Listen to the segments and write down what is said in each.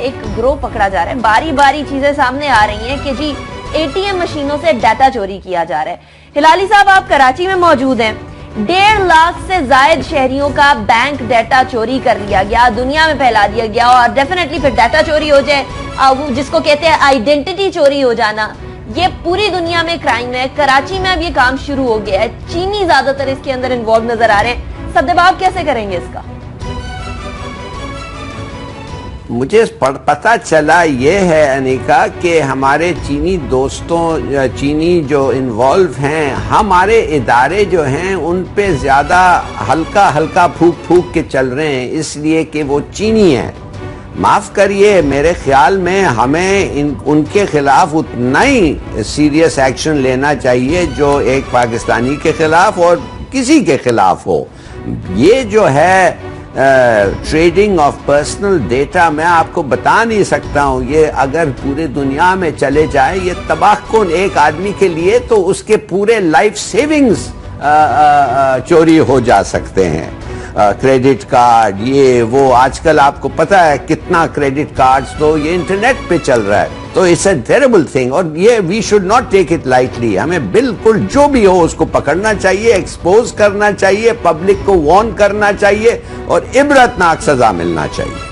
एक ग्रोह पकड़ा जा रहा है, बारी बारी चीजें सामने आ रही हैं कि जी एटीएम मशीनों से डाटा चोरी किया जा रहा है। हिलाली साहब, आप कराची में मौजूद हैं। 1.5 लाख से जायद शहरियों का बैंक डाटा चोरी कर लिया गया, दुनिया में फैला दिया गया, और डेफिनेटली फिर डाटा चोरी हो जाए, जिसको कहते हैं आइडेंटिटी चोरी हो जाना, ये पूरी दुनिया में क्राइम है। कराची में अब ये काम शुरू हो गया है, चीनी ज्यादातर इसके अंदर इन्वॉल्व नजर आ रहे हैं। सद्देबाब कैसे करेंगे इसका? मुझे पता चला ये है अनिका कि हमारे चीनी दोस्तों, चीनी जो इन्वॉल्व हैं, हमारे इदारे जो हैं उन पे ज़्यादा हल्का हल्का फूक फूक के चल रहे हैं, इसलिए कि वो चीनी हैं। माफ़ करिए, मेरे ख्याल में हमें उनके खिलाफ उतना ही सीरियस एक्शन लेना चाहिए जो एक पाकिस्तानी के खिलाफ और किसी के खिलाफ हो। ये जो है ट्रेडिंग ऑफ पर्सनल डेटा, मैं आपको बता नहीं सकता हूँ, ये अगर पूरे दुनिया में चले जाए ये तबाहकुन एक आदमी के लिए, तो उसके पूरे लाइफ सेविंग्स चोरी हो जा सकते हैं। क्रेडिट कार्ड, ये वो, आजकल आपको पता है कितना क्रेडिट कार्ड्स तो ये इंटरनेट पे चल रहा है, तो इट्स अ टेरेबल थिंग, और ये we should not take it lightly. हमें बिल्कुल जो भी हो उसको पकड़ना चाहिए, एक्सपोज करना चाहिए, पब्लिक को वार्न करना चाहिए और इबरतनाक सजा मिलना चाहिए।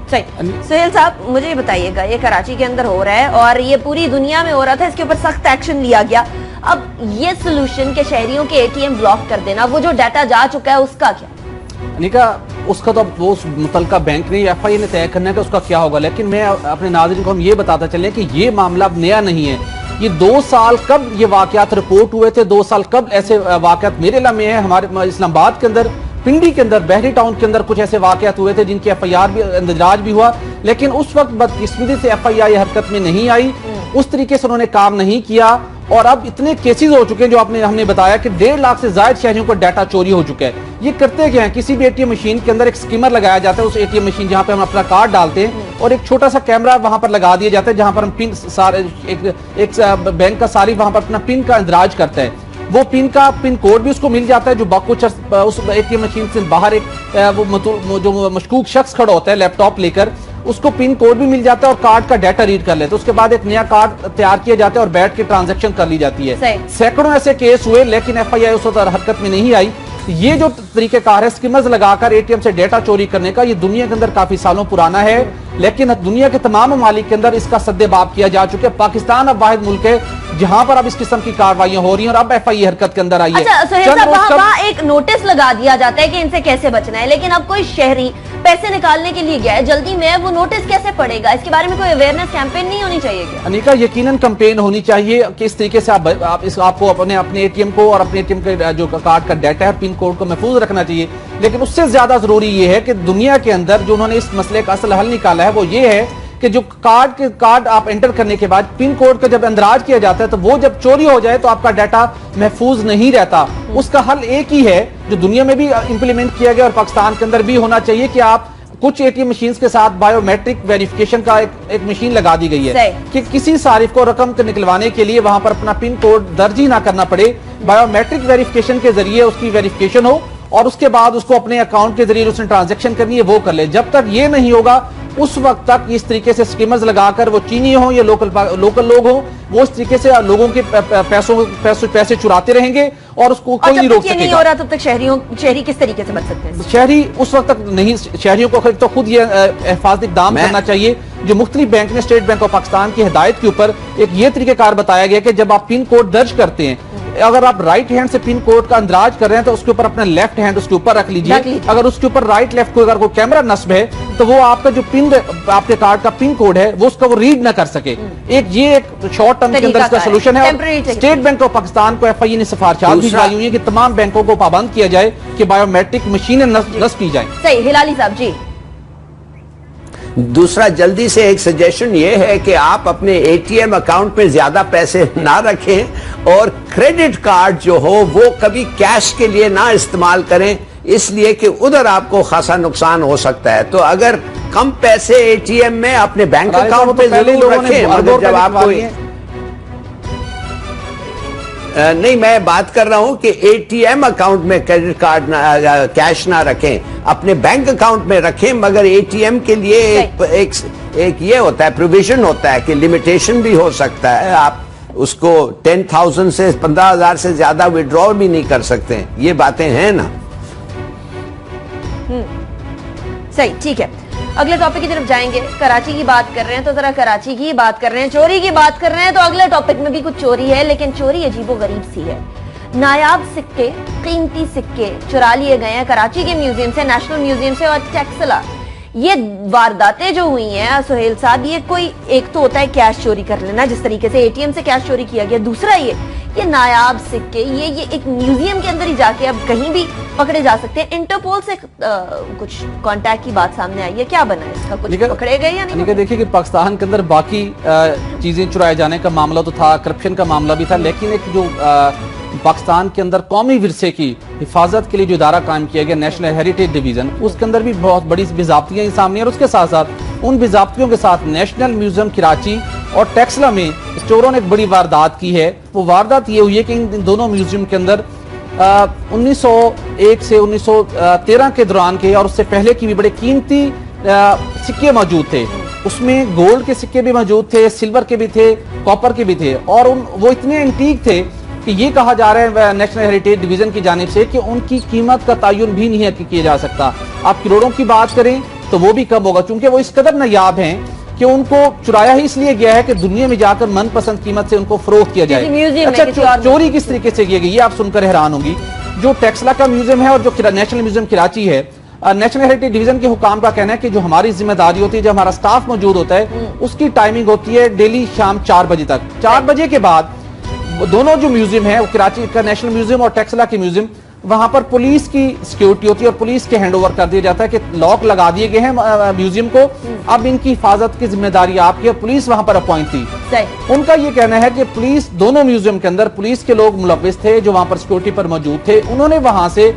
सुहेल साहब, मुझे बताइएगा, ये कराची के अंदर हो रहा है और ये पूरी दुनिया में हो रहा था, इसके ऊपर सख्त एक्शन लिया गया। अब ये सोल्यूशन के शहरियों के एटीएम ब्लॉक कर देना, वो जो डाटा जा चुका है उसका क्या? अनिका, उसका तो वो मुतलका बैंक ने, एफआईए ने तय करना है कि उसका क्या होगा, लेकिन मैं अपने नाज़रीन को हम ये बताता चलें कि ये मामला अब नया नहीं है। ये 2 साल कब ये वाकयात रिपोर्ट हुए थे, 2 साल कब ऐसे वाकयात मेरे इलाके में है, हमारे इस्लामाबाद के अंदर, पिंडी के अंदर, बहरी टाउन के अंदर कुछ ऐसे वाकयात हुए थे जिनकी एफआईआर भी, इंदराज भी हुआ, लेकिन उस वक्त बदकिस्मती से एफआईआर हरकत में नहीं आई, उस तरीके से उन्होंने काम नहीं किया। और अब इतने केसेस हो चुके हैं जो हमने बताया कि 1.5 लाख से ज्यादा शहरियों का डाटा चोरी हो चुका है। ये करते क्या है, किसी भी एटीएम मशीन के अंदर एक स्किमर लगाया जाता है, उस एटीएम मशीन जहां पे हम अपना कार्ड डालते हैं, और एक छोटा सा कैमरा वहां पर लगा दिया जाता है जहां पर हम पिन सारे एक बैंक का सारी वहां पर अपना पिन का इंदराज करता है। वो पिन कोड भी उसको मिल जाता है, जो कुछ उस एटीएम मशीन से बाहर एक वो जो मशकूक शख्स खड़ा होता है लैपटॉप लेकर, उसको पिन कोड भी मिल जाता है और कार्ड का डाटा रीड कर लेते हैं। उसके बाद एक नया कार्ड तैयार किया जाता है और बैठ के ट्रांजैक्शन कर ली जाती है। सैकड़ों ऐसे केस हुए, लेकिन एफआईआर उस वक्त हरकत में नहीं आई। ये जो तरीकेकार है स्किमर्स लगाकर एटीएम से डेटा चोरी करने का, ये दुनिया के अंदर काफी सालों पुराना है, लेकिन दुनिया के तमाम ममालिक के अंदर इसका सद्देबाब किया जा चुका है। पाकिस्तान अब वाहिद मुल्क है जहां पर अब इस किस्म की कार्रवाइयां हो रही हैं और अब एफआईआर हरकत के अंदर आई है। अच्छा, वहाँ एक नोटिस लगा दिया जाता है कि इनसे कैसे बचना है, लेकिन अब कोई शहरी पैसे निकालने के लिए गया है जल्दी में, वो नोटिस कैसे पड़ेगा? इसके बारे में कोई अवेयरनेस कैंपेन नहीं होनी चाहिए क्या? अनिका, यकीनन कैंपेन होनी चाहिए कि इस तरीके से आपको अपने एटीएम को और अपने एटीएम के जो कार्ड का डाटा है, पिन कोड को महफूज रखना चाहिए। लेकिन उससे ज्यादा जरूरी ये है कि दुनिया के अंदर जो उन्होंने इस मसले का असल हल निकाला है वो ये है कि जो कार्ड आप एंटर करने के बाद पिन कोड का जब अंदराज किया जाता है, तो वो जब चोरी हो जाए तो आपका डाटा महफूज नहीं रहता। उसका हल एक ही है जो दुनिया में भी इंप्लीमेंट किया गया और पाकिस्तान के अंदर भी होना चाहिए कि आप कुछ एटीएम मशीन के साथ बायोमेट्रिक वेरिफिकेशन का एक मशीन लगा दी गई है कि किसी सारिफ को रकम निकलवाने के लिए वहां पर अपना पिन कोड दर्ज ही ना करना पड़े, बायोमेट्रिक वेरिफिकेशन के जरिए उसकी वेरिफिकेशन हो और उसके बाद उसको अपने अकाउंट के जरिए उसने ट्रांजैक्शन करनी है वो कर ले। जब तक ये नहीं होगा उस वक्त तक इस तरीके से स्कीमर्स लगाकर, वो चीनी हो या लोकल लोग हो, वो इस तरीके से लोगों के पैसे चुराते रहेंगे और उसको कोई नहीं रोक सकेगा। नहीं हो रहा तब तक शहरी किस तरीके से बच सकते हैं? शहरी उस वक्त तक नहीं, शहरियों को तो खुद ये हिफाजती इक़दाम करना चाहिए। जो मुख्तलिफ बैंक ने स्टेट बैंक ऑफ पाकिस्तान की हिदायत के ऊपर एक ये तरीकेकार बताया गया कि जब आप पिन कोड दर्ज करते हैं, अगर आप राइट हैंड से पिन कोड का अंदराज कर रहे हैं तो उसके ऊपर अपना लेफ्ट हैंड उसके ऊपर रख लीजिए। अगर उसके ऊपर राइट लेफ्ट को अगर कोई कैमरा नस्ब है तो वो आपका जो आपके कार्ड का पिन कोड है वो उसका वो रीड ना कर सके। एक शॉर्ट टर्म के अंदर इसका सोल्यूशन है। स्टेट बैंक ऑफ पाकिस्तान को एफआईए ने सिफारिशात भिजवाई हुई है कि तमाम बैंकों को पाबंद किया जाए कि बायोमेट्रिक मशीनें नस्ब की जाए। सही, हिलाली साहब जी। दूसरा, जल्दी से एक सजेशन ये है कि आप अपने एटीएम अकाउंट में ज्यादा पैसे ना रखें और क्रेडिट कार्ड जो हो वो कभी कैश के लिए ना इस्तेमाल करें, इसलिए कि उधर आपको खासा नुकसान हो सकता है। तो अगर कम पैसे एटीएम में अपने बैंक अकाउंट पे जरूर रखें, मगर जब आपको नहीं, मैं बात कर रहा हूं कि एटीएम अकाउंट में क्रेडिट कार्ड कैश ना रखें, अपने बैंक अकाउंट में रखें, मगर एटीएम के लिए एक ये होता है, प्रोविजन होता है कि लिमिटेशन भी हो सकता है, आप उसको 10,000 से 15,000 से ज्यादा विड्रॉ भी नहीं कर सकते। ये बातें हैं ना। सही, ठीक है। अगले टॉपिक की तरफ जाएंगे। कराची की बात कर रहे हैं तो जरा कराची की बात कर रहे हैं, चोरी की बात कर रहे हैं तो अगले टॉपिक में भी कुछ चोरी है, लेकिन चोरी अजीबोगरीब सी है। नायाब सिक्के, कीमती सिक्के चुरा लिए गए हैं कराची के म्यूजियम से, नेशनल म्यूजियम से और टेक्सला। ये वारदातें जो हुई हैं सुहेल साहब, ये कोई एक तो होता है कैश चोरी कर लेना, जिस तरीके से एटीएम से कैश चोरी किया गया, दूसरा ये नायाब सिक्के, ये एक म्यूजियम के अंदर ही जाके अब कहीं भी पकड़े जा सकते हैं। इंटरपोल से कुछ कांटेक्ट की बात सामने आई है, क्या बना है इसका, कुछ पकड़े गए या नहीं? देखिए कि पाकिस्तान के अंदर बाकी चीजें चुराए जाने का मामला तो था, करप्शन का मामला भी था, लेकिन एक जो पाकिस्तान के अंदर कौमी विरसे की हिफाजत के लिए जो इदारा कायम किया गया, नेशनल हेरिटेज डिवीजन, उसके अंदर भी बहुत बड़ी बेजाब्तियां सामने, और उसके साथ साथ उन बेजाब्तियों के साथ नेशनल म्यूजियम कराची और टेक्सला में चोरों ने एक बड़ी वारदात की है। वो वारदात ये हुई है कि इन दोनों म्यूजियम के अंदर 1901 से 1913 के दौरान के और उससे पहले की भी बड़े कीमती सिक्के मौजूद थे। उसमें गोल्ड के सिक्के भी मौजूद थे, सिल्वर के भी थे, कॉपर के भी थे, और वो इतने एंटीक थे कि ये कहा जा रहा है नेशनल हेरिटेज डिवीजन की जानिब से कि उनकी कीमत का तयन भी नहीं किया जा सकता। आप करोड़ों की बात करें तो वो भी कम होगा, क्योंकि वो इस कदर नायाब हैं कि उनको चुराया ही इसलिए गया है कि दुनिया में जाकर मनपसंद कीमत से उनको फरोख्त किया जाए। अच्छा, चोरी किस तरीके से की गई ये आप सुनकर हैरान होंगी। जो टेक्सला का म्यूजियम है और जो नेशनल म्यूजियम कराची है, नेशनल हेरिटेज डिवीजन के हुकाम का कहना है कि जो हमारी जिम्मेदारी होती है, जब हमारा स्टाफ मौजूद होता है, उसकी टाइमिंग होती है डेली शाम 4 बजे तक। 4 बजे के बाद दोनों जो म्यूजियम है, वो कराची का नेशनल म्यूजियम और टेक्सला की म्यूजियम, वहां पर पुलिस की सिक्योरिटी होती है और पुलिस के हैंडओवर कर दिया जाता है कि लॉक लगा दिए गए हैं म्यूजियम को, अब इनकी हिफाजत की जिम्मेदारी आपकी, और पुलिस वहां पर अपॉइंट थी। उनका ये कहना है कि पुलिस, दोनों म्यूजियम के अंदर पुलिस के लोग मुलव्विस थे जो वहां पर सिक्योरिटी पर मौजूद थे। उन्होंने वहां से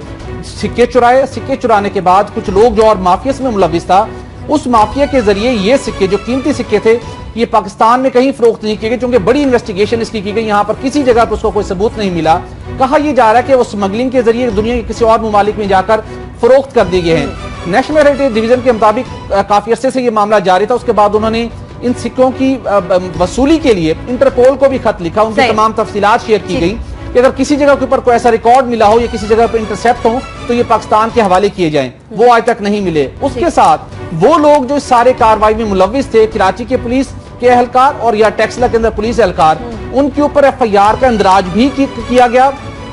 सिक्के चुराए। सिक्के चुराने के बाद कुछ लोग जो और माफिया में मुलव्विस था, उस माफिया के जरिए ये सिक्के, जो कीमती सिक्के थे, ये पाकिस्तान में कहीं फरोख्त नहीं किए गए, क्योंकि बड़ी इन्वेस्टिगेशन इसकी की गई, यहाँ पर किसी जगह पर उसको कोई सबूत नहीं मिला। कहा यह जा रहा है कि वो स्मगलिंग के जरिए दुनिया के किसी और ममालिक में जाकर फरोख्त कर दिए गए हैं। नेशनल हेरिटेज डिवीजन के मुताबिक काफी अरसे से ये मामला जारी था। उसके बाद उन्होंने इन सिक्कों की वसूली के लिए इंटरपोल को भी खत लिखा, उनकी तमाम तफसीलात शेयर की गई कि अगर किसी जगह के ऊपर कोई ऐसा रिकॉर्ड मिला हो या किसी जगह पर इंटरसेप्ट हो तो ये पाकिस्तान के हवाले किए जाएं। वो आज तक नहीं मिले। उसके साथ वो लोग जो इस सारे कार्रवाई में मुलव्विस थे, कराची के पुलिस के एहलकार और या टेक्सला के अंदर पुलिस एहलकार, उनके ऊपर FIR का इंदराज भी किया गया,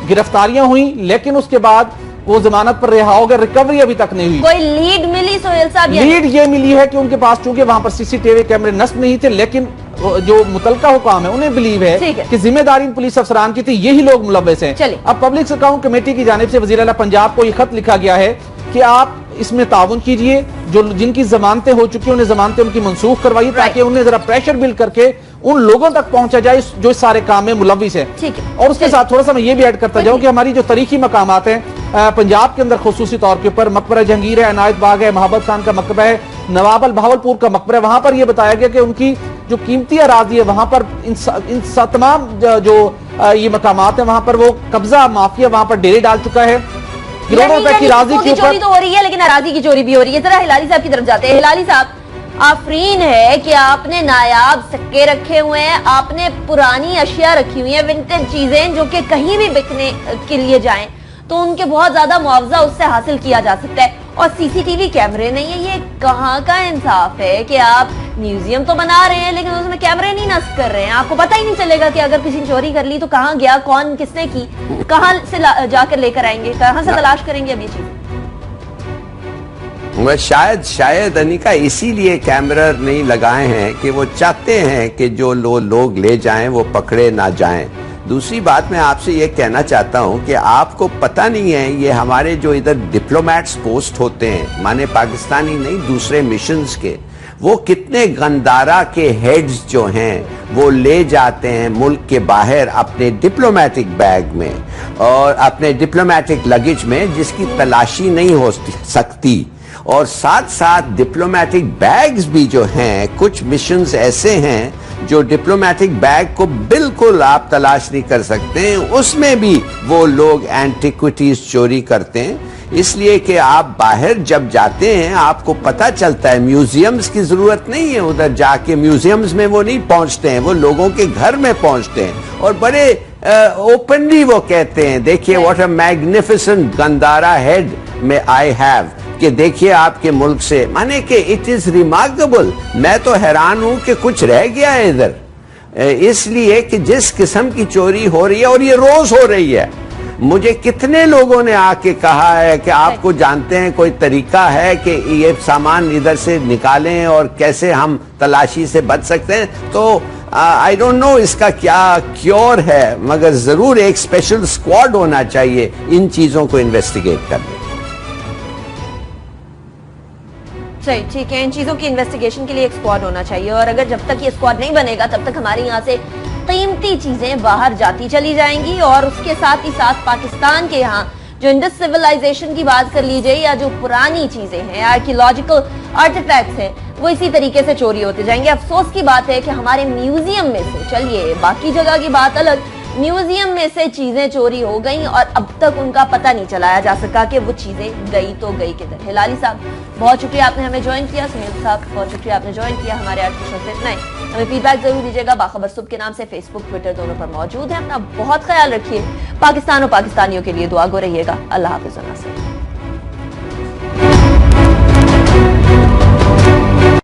गिरफ्तारियां हुई, लेकिन उसके बाद वो जमानत पर रिहा हो गए। रिकवरी अभी तक नहीं हुई। कोई लीड मिली सोहेल साहब? लीड ये मिली है कि उनके पास, चूंकि वहां पर CCTV कैमरे नस्ब नहीं थे, लेकिन जो मुतलका हुकाम है उन्हें बिलीव है कि जिम्मेदारी पुलिस अफसरान की थी, यही लोग मुलव्विस हैं। अब पब्लिक अकाउंट कमेटी की जानिब से वजीर आला पंजाब को यह खत लिखा गया है कि आप इसमें ताउन कीजिए, जो जिनकी जमानतें हो चुकी हैं उन्हें जमानतें उनकी मनसूख करवाइए, ताकि उन्हें जरा प्रेशर बिल्ड करके उन लोगों तक पहुंचा जाए जो इस सारे काम में मुलव्विस है। और उसके साथ थोड़ा सा मैं ये भी ऐड करता जाऊं कि हमारी जो तारीखी मकामात हैं पंजाब के अंदर, खुसूसी तौर के ऊपर मकबरा जहांगीर है, अनायत बाग है, महाबत खान का मकबरा है, नवाब अल बहावलपुर का मकबरा है, वहां पर यह बताया गया कि उनकी जो कीमती अराजी है वहां पर इन तमाम जो ये मकामात है वहां पर वो कब्जा माफिया वहां पर डेरे डाल चुका है। करोड़ों रुपए की राजी की चोरी तो हो रही है, लेकिन अराजी की चोरी भी हो रही है। जरा हिलाली साहब की तरफ जाते हैं। हिलाली साहब, आफरीन है कि आपने नायाब सिक्के रखे हुए हैं, आपने पुरानी अशिया रखी हुई है, विंटेज चीजें जो कि कहीं भी बिकने के लिए जाएं तो उनके बहुत ज्यादा मुआवजा उससे हासिल किया जा सकता है, और CCTV कैमरे नहीं है। ये कहाँ का इंसाफ है कि आप म्यूजियम तो बना रहे हैं लेकिन उसमें कैमरे नहीं नस्ब कर रहे हैं? आपको पता ही नहीं चलेगा कि अगर किसी ने चोरी कर ली तो कहाँ गया, कौन किसने की, कहाँ से जाकर लेकर आएंगे, कहाँ से तलाश करेंगे अब ये चीज? शायद अनिका इसीलिए कैमरा नहीं लगाए हैं कि वो चाहते हैं कि जो लोग ले जाएं वो पकड़े ना जाएं। दूसरी बात मैं आपसे ये कहना चाहता हूं कि आपको पता नहीं है, ये हमारे जो इधर डिप्लोमेट्स पोस्ट होते हैं, माने पाकिस्तानी नहीं दूसरे मिशंस के, वो कितने गंदारा के हेड्स जो हैं वो ले जाते हैं मुल्क के बाहर अपने डिप्लोमेटिक बैग में और अपने डिप्लोमेटिक लगेज में, जिसकी तलाशी नहीं हो सकती। और साथ साथ डिप्लोमेटिक बैग्स भी जो हैं, कुछ मिशंस ऐसे हैं जो डिप्लोमेटिक बैग को बिल्कुल आप तलाश नहीं कर सकते हैं, उसमें भी वो लोग एंटिक्विटीज चोरी करते हैं। इसलिए कि आप बाहर जब जाते हैं आपको पता चलता है, म्यूजियम्स की जरूरत नहीं है उधर जाके, म्यूजियम्स में वो नहीं पहुंचते हैं, वो लोगों के घर में पहुंचते हैं और बड़े ओपनली वो कहते हैं, देखिए what a magnificent Gandhara head में आई हैव, कि देखिए आपके मुल्क से, माने कि इट इज रिमार्केबल। मैं तो हैरान हूं कि कुछ रह गया है इधर, इसलिए कि जिस किस्म की चोरी हो रही है और ये रोज हो रही है। मुझे कितने लोगों ने आके कहा है कि आपको जानते हैं कोई तरीका है कि ये सामान इधर से निकालें और कैसे हम तलाशी से बच सकते हैं। तो आई डोंट नो इसका क्या क्योर है, मगर जरूर एक स्पेशल स्क्वाड होना चाहिए इन चीजों को इन्वेस्टिगेट करने। सही, ठीक है, इन चीजों की इन्वेस्टिगेशन के लिए एक स्क्वाड होना चाहिए, और अगर जब तक ये स्क्वाड नहीं बनेगा तब तक हमारे यहाँ से कीमती चीजें बाहर जाती चली जाएंगी। और उसके साथ ही साथ पाकिस्तान के यहाँ जो इंडस सिविलाइजेशन की बात कर लीजिए, या जो पुरानी चीजें हैं, आर्कियोलॉजिकल आर्टिफैक्ट्स हैं, वो इसी तरीके से चोरी होते जाएंगे। अफसोस की बात है कि हमारे म्यूजियम में से, चलिए बाकी जगह की बात अलग, म्यूजियम में से चीजें चोरी हो गई और अब तक उनका पता नहीं चलाया जा सका कि वो चीजें गई तो गई किधर। हिलाली साहब बहुत शुक्रिया आपने हमें ज्वाइन किया, सुनील साहब बहुत शुक्रिया आपने ज्वाइन किया। हमारे आज के शो से इतना ही, हमें फीडबैक जरूर दीजिएगा। बाखबर सुबह के नाम से फेसबुक ट्विटर दोनों पर मौजूद है। अपना बहुत ख्याल रखिए, पाकिस्तान और पाकिस्तानियों के लिए दुआ गो रहिएगा। अल्लाह हाफिज़।